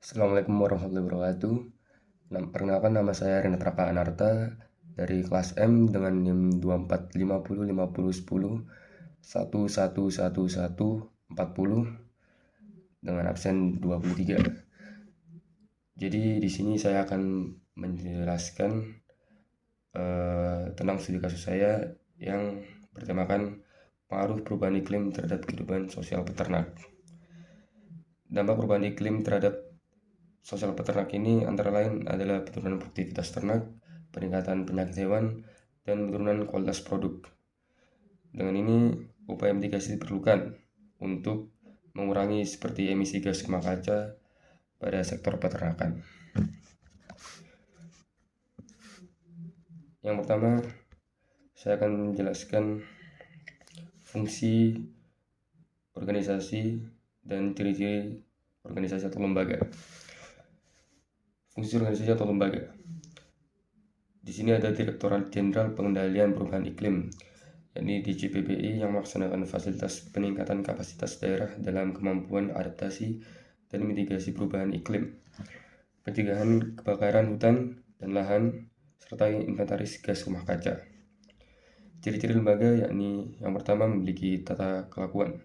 Assalamualaikum warahmatullahi wabarakatuh. Perkenalkan, nama saya Renat Raka Anarta dari kelas M dengan NIM 24505010111140 dengan absen 23. Jadi di sini saya akan menjelaskan tentang studi kasus saya yang bertemakan pengaruh perubahan iklim terhadap kehidupan sosial peternak. Dampak perubahan iklim terhadap sosial peternak ini antara lain adalah penurunan produktivitas ternak, peningkatan penyakit hewan, dan penurunan kualitas produk. Dengan ini, upaya mitigasi diperlukan untuk mengurangi seperti emisi gas rumah kaca pada sektor peternakan. Yang pertama, saya akan menjelaskan fungsi organisasi dan ciri-ciri organisasi atau lembaga. Fungsi organisasi atau lembaga. Di sini ada Direktorat Jenderal Pengendalian Perubahan Iklim, yakni DJPPI, yang melaksanakan fasilitas peningkatan kapasitas daerah dalam kemampuan adaptasi dan mitigasi perubahan iklim, pencegahan kebakaran hutan dan lahan, serta inventaris gas rumah kaca. Ciri-ciri lembaga yakni yang pertama memiliki tata kelakuan,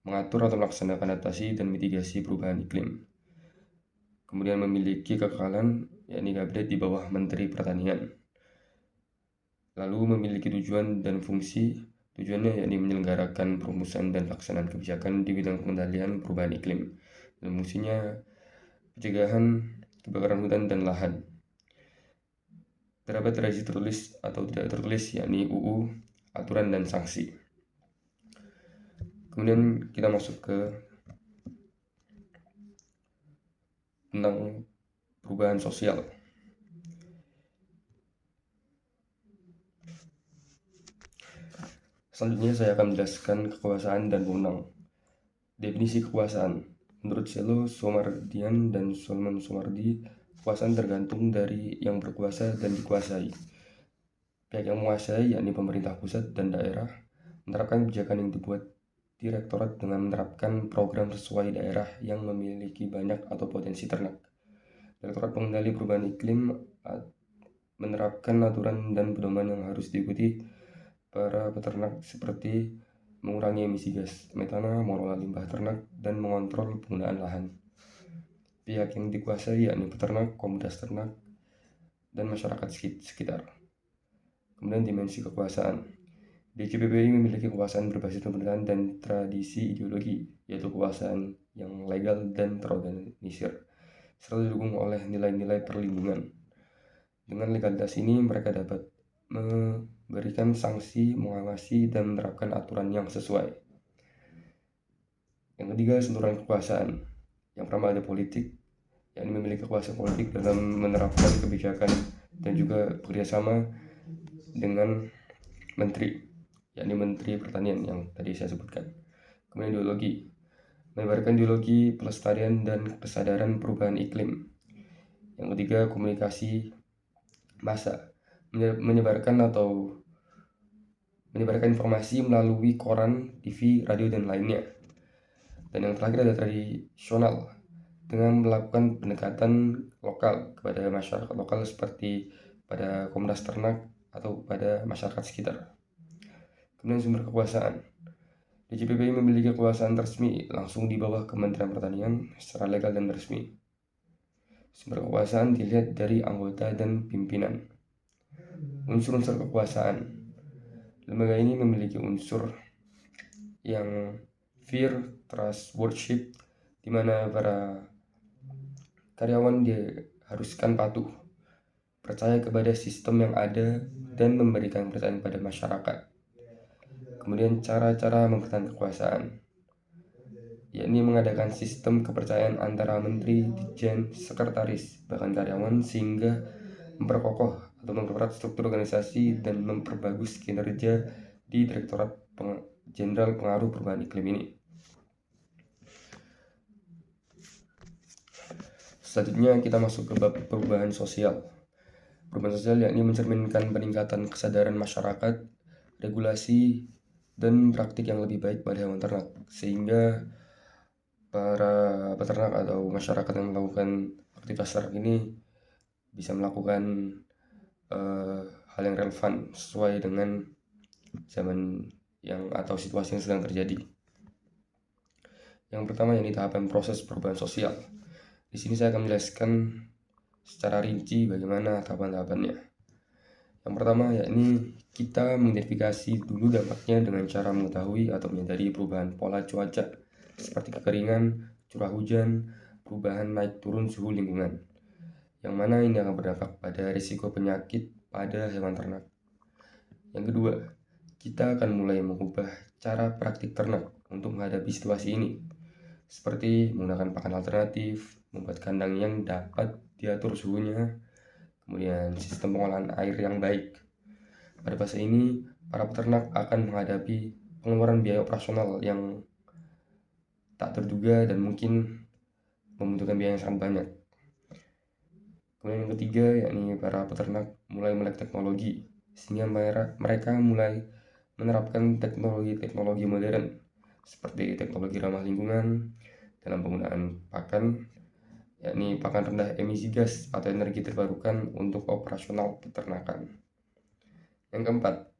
mengatur atau melaksanakan adaptasi dan mitigasi perubahan iklim. Kemudian memiliki kekekalan, yakni kabinet di bawah Menteri Pertanian. Lalu memiliki tujuan dan fungsi. Tujuannya yakni menyelenggarakan perumusan dan pelaksanaan kebijakan di bidang pengendalian perubahan iklim. Dan fungsinya pencegahan kebakaran hutan dan lahan. Terdapat revisi tertulis atau tidak tertulis, yakni UU, aturan dan sanksi. Kemudian kita masuk ke tentang perubahan sosial. Selanjutnya saya akan menjelaskan kekuasaan dan wewenang. Definisi kekuasaan. Menurut Selo Somardian dan Solomon Somardi, kekuasaan tergantung dari yang berkuasa dan dikuasai. Pihak yang menguasai, yakni pemerintah pusat dan daerah, menerapkan kebijakan yang dibuat direktorat dengan menerapkan program sesuai daerah yang memiliki banyak atau potensi ternak. Direktorat Pengendali Perubahan Iklim menerapkan aturan dan pedoman yang harus diikuti para peternak seperti mengurangi emisi gas metana, mengelola limbah ternak, dan mengontrol penggunaan lahan. Pihak yang dikuasai yakni peternak, komunitas ternak, dan masyarakat sekitar. Kemudian dimensi kekuasaan. DJPPI memiliki kekuasaan berbasis pemerintahan dan tradisi ideologi, yaitu kekuasaan yang legal dan terorganisir, serta didukung oleh nilai-nilai perlindungan. Dengan legalitas ini, mereka dapat memberikan sanksi, mengawasi, dan menerapkan aturan yang sesuai. Yang ketiga, sentuhan kekuasaan. Yang pertama ada politik, yakni memiliki kekuasaan politik dalam menerapkan kebijakan dan juga bekerjasama dengan menteri, yakni Menteri Pertanian yang tadi saya sebutkan. Kemudian ideologi, menyebarkan ideologi pelestarian dan kesadaran perubahan iklim. Yang ketiga, komunikasi massa, menyebarkan informasi melalui koran, TV, radio, dan lainnya. Dan yang terakhir ada tradisional, dengan melakukan pendekatan lokal kepada masyarakat lokal seperti pada komunitas ternak atau pada masyarakat sekitar. Kemudian sumber kekuasaan. DJPPI memiliki kekuasaan resmi langsung di bawah Kementerian Pertanian secara legal dan resmi. Sumber kekuasaan dilihat dari anggota dan pimpinan. Unsur-unsur kekuasaan. Lembaga ini memiliki unsur yang fear, trust, worship, di mana para karyawan diharuskan patuh, percaya kepada sistem yang ada, dan memberikan kepercayaan pada masyarakat. Kemudian cara-cara mempertahankan kekuasaan, yakni mengadakan sistem kepercayaan antara menteri, ditjen, sekretaris, bahkan karyawan, sehingga memperkokoh atau memperberat struktur organisasi dan memperbagus kinerja di Direktorat Jenderal Pengaruh Perubahan Iklim ini. Selanjutnya kita masuk ke bab perubahan sosial. Perubahan sosial yakni mencerminkan peningkatan kesadaran masyarakat, regulasi, dan praktik yang lebih baik pada hewan ternak, sehingga para peternak atau masyarakat yang melakukan aktivitas ternak ini bisa melakukan hal yang relevan sesuai dengan zaman yang atau situasi yang sedang terjadi. Yang pertama yakni tahapan proses perubahan sosial. Di sini saya akan menjelaskan secara rinci bagaimana tahapan-tahapannya. Yang pertama yakni kita mengidentifikasi dulu dampaknya dengan cara mengetahui atau menyadari perubahan pola cuaca seperti kekeringan, curah hujan, perubahan naik turun suhu lingkungan, yang mana ini akan berdampak pada risiko penyakit pada hewan ternak. Yang kedua, kita akan mulai mengubah cara praktik ternak untuk menghadapi situasi ini, seperti menggunakan pakan alternatif, membuat kandang yang dapat diatur suhunya, kemudian sistem pengolahan air yang baik. Pada fase ini, para peternak akan menghadapi pengeluaran biaya operasional yang tak terduga dan mungkin membutuhkan biaya yang sangat banyak. Kemudian yang ketiga, yakni para peternak mulai melek teknologi, sehingga mereka mulai menerapkan teknologi modern, seperti teknologi ramah lingkungan dalam penggunaan pakan, yakni pakan rendah emisi gas atau energi terbarukan untuk operasional peternakan. Yang keempat,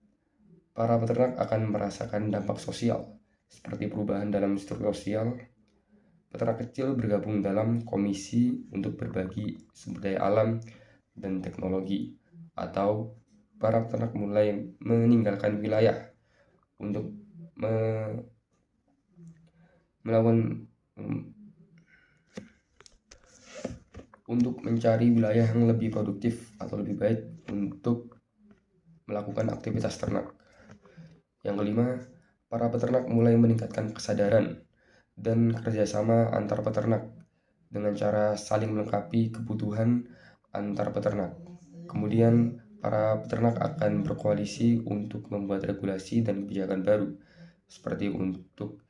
para peternak akan merasakan dampak sosial, seperti perubahan dalam struktur sosial. Peternak kecil bergabung dalam komisi untuk berbagi sumber daya alam dan teknologi, atau para peternak mulai meninggalkan wilayah untuk mencari wilayah yang lebih produktif atau lebih baik untuk melakukan aktivitas ternak. Yang kelima, para peternak mulai meningkatkan kesadaran dan kerjasama antar peternak dengan cara saling melengkapi kebutuhan antar peternak. Kemudian para peternak akan berkoalisi untuk membuat regulasi dan kebijakan baru, seperti untuk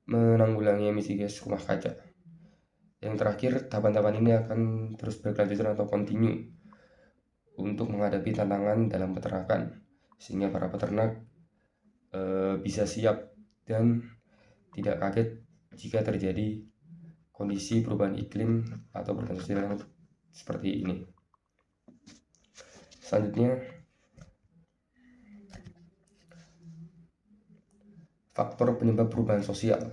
menanggulangi emisi gas rumah kaca. Yang terakhir, tahapan-tahapan ini akan terus berkelanjutan atau continue untuk menghadapi tantangan dalam peternakan, sehingga para peternak bisa siap dan tidak kaget jika terjadi kondisi perubahan iklim atau perubahan sosial yang seperti ini. Selanjutnya, faktor penyebab perubahan sosial.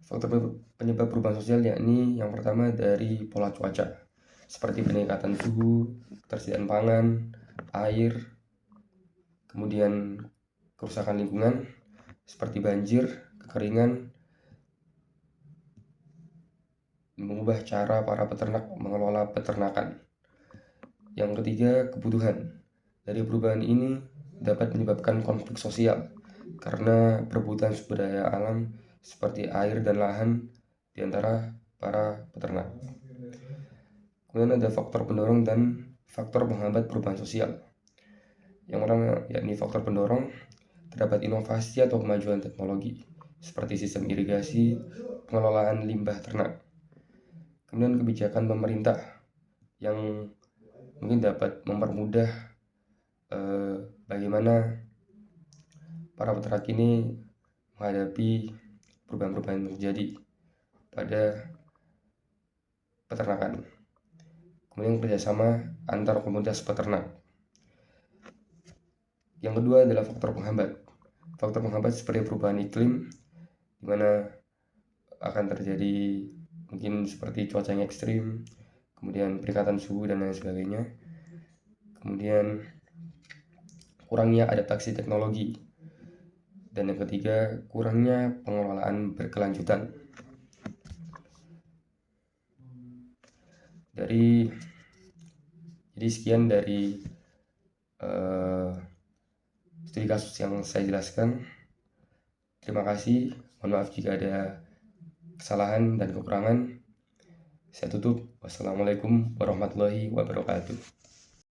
Faktor penyebab perubahan sosial yakni yang pertama dari pola cuaca, seperti peningkatan suhu, ketersediaan pangan, air, kemudian kerusakan lingkungan seperti banjir, kekeringan, mengubah cara para peternak mengelola peternakan. Yang ketiga, kebutuhan. Dari perubahan ini dapat menyebabkan konflik sosial karena perebutan sumber daya alam seperti air dan lahan di antara para peternak. Kemudian ada faktor pendorong dan faktor penghambat perubahan sosial. Yang pertama yakni faktor pendorong, terdapat inovasi atau kemajuan teknologi seperti sistem irigasi, pengelolaan limbah ternak. Kemudian kebijakan pemerintah yang mungkin dapat mempermudah bagaimana para peternak ini menghadapi perubahan-perubahan yang terjadi pada peternakan. Kemudian kerjasama antar komunitas peternak. Yang kedua adalah faktor penghambat. Faktor penghambat seperti perubahan iklim, di mana akan terjadi mungkin seperti cuaca yang ekstrim, kemudian peningkatan suhu dan lain sebagainya. Kemudian kurangnya adaptasi teknologi. Dan yang ketiga, kurangnya pengelolaan berkelanjutan. Jadi sekian dari studi kasus yang saya jelaskan. Terima kasih. Mohon maaf jika ada kesalahan dan kekurangan. Saya tutup. Wassalamualaikum warahmatullahi wabarakatuh.